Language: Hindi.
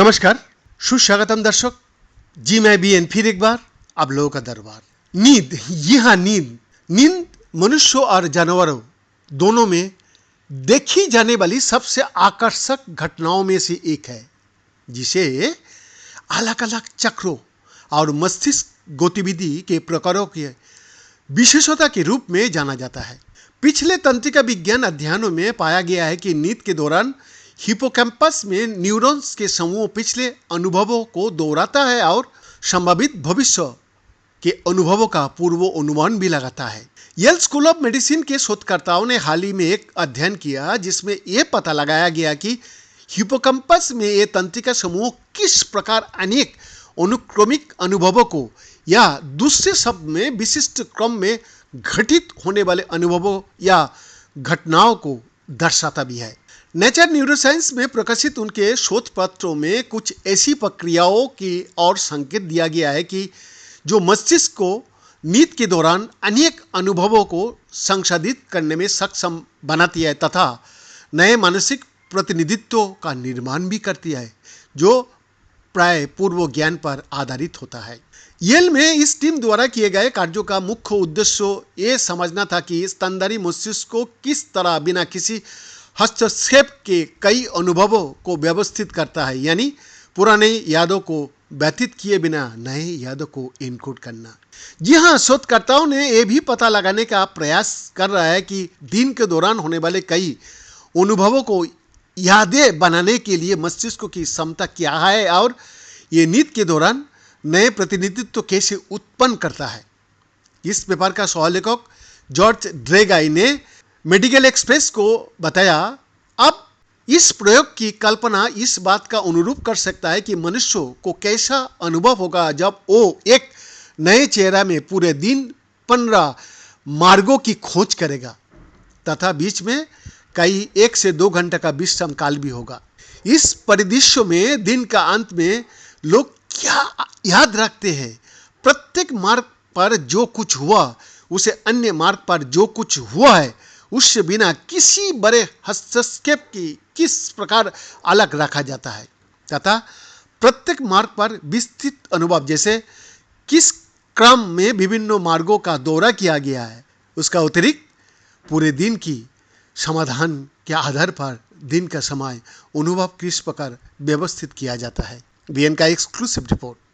नमस्कार, सुस्वागतम दर्शक जी। मैं बीएन फिर एक बार आप लोगों का दरबार। नींद, ये हाँ नींद मनुष्यों और जानवरों दोनों में देखी जाने वाली सबसे आकर्षक घटनाओं में से एक है, जिसे अलग अलग चक्रों और मस्तिष्क गतिविधि के प्रकारों की विशेषता के रूप में जाना जाता है। पिछले तंत्रिका विज्ञान अध्ययनों में पाया गया है कि नींद के दौरान हिपोकैम्पस में न्यूरॉन्स के समूह पिछले अनुभवों को दोहराता है और संभावित भविष्य के अनुभवों का पूर्व अनुमान भी लगाता है। येल स्कूल ऑफ मेडिसिन के शोधकर्ताओं ने हाल ही में एक अध्ययन किया जिसमें यह पता लगाया गया कि हिपोकैम्पस में ये तंत्रिका समूह किस प्रकार अनेक अनुक्रमिक अनुभवों को या दूसरे शब्द में विशिष्ट क्रम में घटित होने वाले अनुभवों या घटनाओं को दर्शाता भी है। नेचर न्यूरोसाइंस में प्रकाशित उनके शोध पत्रों में कुछ ऐसी प्रक्रियाओं की और संकेत दिया गया है कि जो मस्तिष्क को नींद के दौरान अनेक अनुभवों को संसाधित करने में सक्षम बनाती है तथा नए मानसिक प्रतिनिधित्व का निर्माण भी करती है, जो प्राय पूर्व ज्ञान पर आधारित होता है। येल में इस टीम द्वारा किए गए कार्यों का मुख्य उद्देश्य ये समझना था कि स्तनधारी मस्तिष्क को किस तरह बिना किसी हस्तक्षेप के कई अनुभवों को व्यवस्थित करता है, यानी पुराने यादों को व्यतीत किए बिना नए यादों को इनकोड करना। जी हाँ, शोधकर्ताओं ने यह भी पता लगाने का प्रयास कर रहा है कि दिन के दौरान होने वाले कई अनुभवों को यादें बनाने के लिए मस्तिष्क की क्षमता क्या है और ये नींद के दौरान नए प्रतिनिधित्व कैसे उत्पन्न करता है। इस पेपर का सह लेखक जॉर्ज ड्रेगाई ने मेडिकल एक्सप्रेस को बताया, अब इस प्रयोग की कल्पना इस बात का अनुरूप कर सकता है कि मनुष्यों को कैसा अनुभव होगा जब वो एक नए चेहरा में पूरे दिन 15 मार्गों की खोज करेगा तथा बीच में कई 1 से 2 घंटे का विश्राम काल भी होगा। इस परिदृश्य में दिन का अंत में लोग क्या याद रखते हैं? प्रत्येक मार्ग पर जो कुछ हुआ उसे अन्य मार्ग पर जो कुछ हुआ है उससे बिना किसी बड़े हस्तक्षेप की किस प्रकार अलग रखा जाता है तथा प्रत्येक मार्ग पर विस्तृत अनुभव, जैसे किस क्रम में विभिन्न मार्गों का दौरा किया गया है, उसका अतिरिक्त पूरे दिन की समाधान के आधार पर दिन का समय अनुभव किस प्रकार व्यवस्थित किया जाता है। बीएन का एक्सक्लूसिव रिपोर्ट।